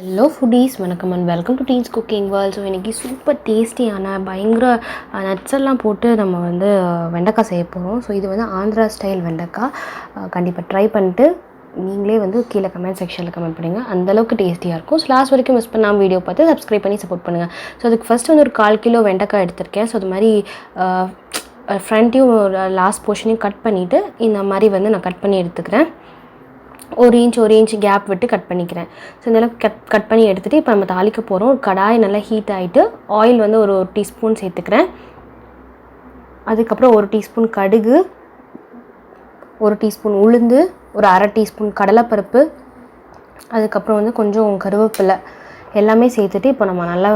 Hello foodies, வணக்கம் and welcome to teens cooking world. So இன்றைக்கி super டேஸ்டியான பயங்கர நட்ஸ் எல்லாம் போட்டு நம்ம வெண்டைக்காய் செய்ய போகிறோம். ஸோ இது ஆந்திரா ஸ்டைல் வெண்டைக்காய். கண்டிப்பாக ட்ரை பண்ணிட்டு நீங்களே கீழே கமெண்ட் செக்ஷனில் கமெண்ட் பண்ணுங்கள். அந்தளவுக்கு டேஸ்டியாக இருக்கும். ஸோ லாஸ்ட் வரைக்கும் மிஸ் பண்ணாமல் வீடியோ பார்த்து சப்ஸ்கிரைப் பண்ணி சப்போர்ட் பண்ணுங்கள். ஸோ அதுக்கு ஃபஸ்ட்டு ஒரு 1/4 கிலோ வெண்டைக்காய் எடுத்திருக்கேன். ஸோ அது மாதிரி ஃப்ரண்ட்டையும் லாஸ்ட் போர்ஷனையும் கட் பண்ணிவிட்டு இந்த மாதிரி நான் கட் பண்ணி எடுத்துக்கிறேன். ஒரு இன்ச் கேப் விட்டு கட் பண்ணிக்கிறேன். ஸோ இதெல்லாம் கட் பண்ணி எடுத்துகிட்டு இப்போ நம்ம தாளிக்க போகிறோம். ஒரு கடாய் நல்லா ஹீட் ஆகிட்டு ஆயில் ஒரு டீஸ்பூன் சேர்த்துக்கிறேன். அதுக்கப்புறம் 1 டீஸ்பூன் கடுகு, 1 டீஸ்பூன் உளுந்து, ஒரு 1/2 டீஸ்பூன் கடலைப்பருப்பு, அதுக்கப்புறம் கொஞ்சம் கருவேப்பிலை எல்லாமே சேர்த்துட்டு இப்போ நம்ம நல்லா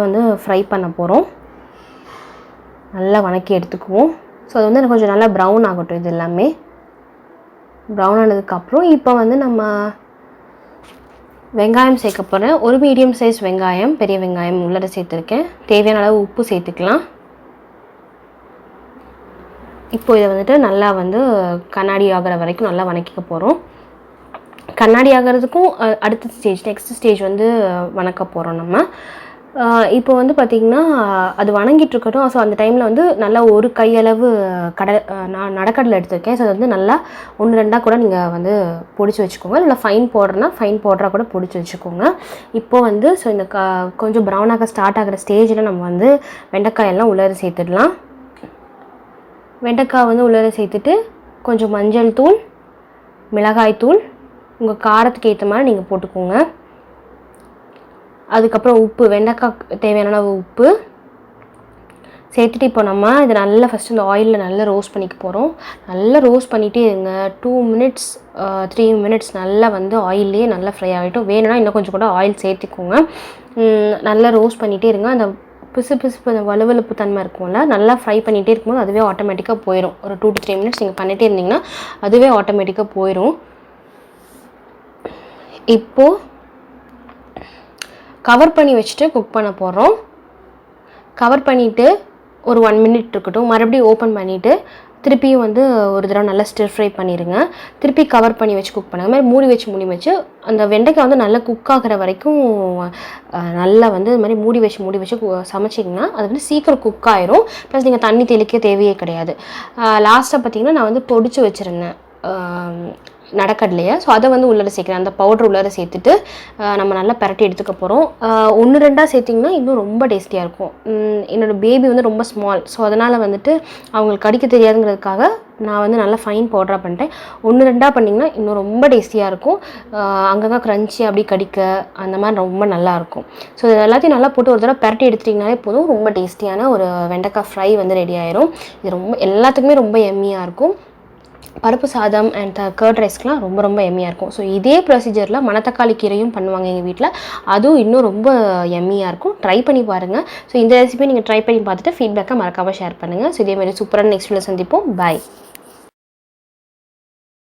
ஃப்ரை பண்ண போகிறோம். நல்லா வதக்கி எடுத்துக்குவோம். ஸோ அது எனக்கு கொஞ்சம் நல்லா ப்ரௌன் ஆகட்டும். இது எல்லாமே ப்ரௌன் ஆனதுக்கப்புறம் இப்போ நம்ம வெங்காயம் சேர்க்க போகிறேன். ஒரு மீடியம் சைஸ் வெங்காயம், பெரிய வெங்காயம் உள்ளே சேர்த்துருக்கேன். தேவையான அளவு உப்பு சேர்த்துக்கலாம். இப்போ இதை நல்லா கண்ணாடி ஆகிற வரைக்கும் நல்லா வதக்கிக்க போகிறோம். கண்ணாடி ஆகிறதுக்கும் அடுத்த ஸ்டேஜ், நெக்ஸ்ட் ஸ்டேஜ் வதக்க போகிறோம் நம்ம. இப்போ பார்த்திங்கன்னா அது வணங்கிட்டு இருக்கட்டும். ஸோ அந்த டைமில் நல்லா ஒரு கையளவு நான் நடக்கடலை எடுத்திருக்கேன். ஸோ அது நல்லா 1-2 கூட நீங்கள் பொடிச்சு வச்சுக்கோங்க. இல்லை ஃபைன் பவுடராக கூட பொடிச்சு வச்சுக்கோங்க. இப்போது ஸோ இந்த கொஞ்சம் ப்ரௌனாக ஸ்டார்ட் ஆகிற ஸ்டேஜில் நம்ம வெண்டைக்காயெல்லாம் உள்ளே சேர்த்துடலாம். வெண்டைக்காய் உள்ளே சேர்த்துட்டு கொஞ்சம் மஞ்சள் தூள், மிளகாய் தூள் உங்கள் காரத்துக்கு ஏற்ற மாதிரி நீங்கள் போட்டுக்கோங்க. அதுக்கப்புறம் உப்பு, வெண்டைக்காய் தேவையான உப்பு சேர்த்துட்டு இப்போ நம்ம இதை நல்லா ஃபஸ்ட்டு இந்த ஆயிலில் நல்லா ரோஸ்ட் பண்ணிக்க போகிறோம். நல்லா ரோஸ்ட் பண்ணிகிட்டே இருங்க. 2 மினிட்ஸ் 3 மினிட்ஸ் நல்லா ஆயிலே நல்லா ஃப்ரை ஆகிட்டோம். வேணும்னா இன்னும் கொஞ்சம் கூட ஆயில் சேர்த்துக்கோங்க. நல்லா ரோஸ்ட் பண்ணிகிட்டே இருங்க. அந்த பிசுப்பு அந்த வலுவலுப்பு தன்மை இருக்கும்ல, நல்லா ஃப்ரை பண்ணிகிட்டே இருக்கும்போது அதுவே ஆட்டோமேட்டிக்காக போயிடும். ஒரு 2 to 3 மினிட்ஸ் நீங்கள் பண்ணிகிட்டே இருந்தீங்கன்னா அதுவே ஆட்டோமேட்டிக்காக போயிடும். இப்போது கவர் பண்ணி வச்சுட்டு குக் பண்ண போகிறோம். கவர் பண்ணிவிட்டு ஒரு 1 மினிட் இருக்கட்டும். மறுபடியும் ஓப்பன் பண்ணிவிட்டு திருப்பியும் ஒரு தடவை நல்லா ஸ்டிர் ஃப்ரை பண்ணிடுங்க. திருப்பி கவர் பண்ணி வச்சு குக் பண்ணுங்க. மாதிரி மூடி வச்சு அந்த வெண்டைக்காய் நல்லா குக் ஆகிற வரைக்கும் நல்லா இது மாதிரி மூடி வச்சு சமைச்சிங்கன்னா அது சீக்கிரம் குக் ஆயிரும். ப்ளஸ் நீங்கள் தண்ணி தெளிக்க தேவையே கிடையாது. லாஸ்ட்டாக பார்த்திங்கன்னா நான் பொடிச்சு வச்சுருந்தேன் நடக்கடலையை. ஸோ அதை உள்ளே சேர்க்குறேன். அந்த பவுடர் உள்ளே சேர்த்துட்டு நம்ம நல்லா பரட்டி எடுத்துக்க போகிறோம். 1-2 சேர்த்திங்கன்னா இன்னும் ரொம்ப டேஸ்டியாக இருக்கும். என்னோடய பேபி ரொம்ப ஸ்மால். ஸோ அதனால் அவங்களுக்கு கடிக்க தெரியாதுங்கிறதுக்காக நான் நல்லா ஃபைன் பவுடராக பண்ணிட்டேன். 1-2 பண்ணிங்கன்னா இன்னும் ரொம்ப டேஸ்டியாக இருக்கும். அங்கங்கே க்ரன்ச்சி அப்படி கடிக்க அந்த மாதிரி ரொம்ப நல்லாயிருக்கும். ஸோ இது எல்லாத்தையும் நல்லா போட்டு ஒரு தடவை பரட்டி எடுத்துட்டிங்கனாலே போதும். ரொம்ப டேஸ்டியான ஒரு வெண்டைக்காய் ஃப்ரை ரெடி ஆயிரும். இது எல்லாத்துக்குமே ரொம்ப எம்மியாக இருக்கும். பருப்பு சாதம் அண்ட் கர்ட் ரைஸ்க்கெலாம் ரொம்ப எம்மியாக இருக்கும். ஸோ இதே ப்ரொசீஜரில் மணத்தக்காளி கீரையும் பண்ணுவாங்க எங்கள் வீட்டில். அதுவும் இன்னும் ரொம்ப எம்மியாக இருக்கும். ட்ரை பண்ணி பாருங்கள். ஸோ இந்த ரெசிபியை நீங்கள் ட்ரை பண்ணி பார்த்துட்டு ஃபீட்பேக்கை மறக்காமல் ஷேர் பண்ணுங்கள். ஸோ இதேமாதிரி சூப்பரான நெக்ஸ்ட் வீடியோவில் சந்திப்போம். பாய்.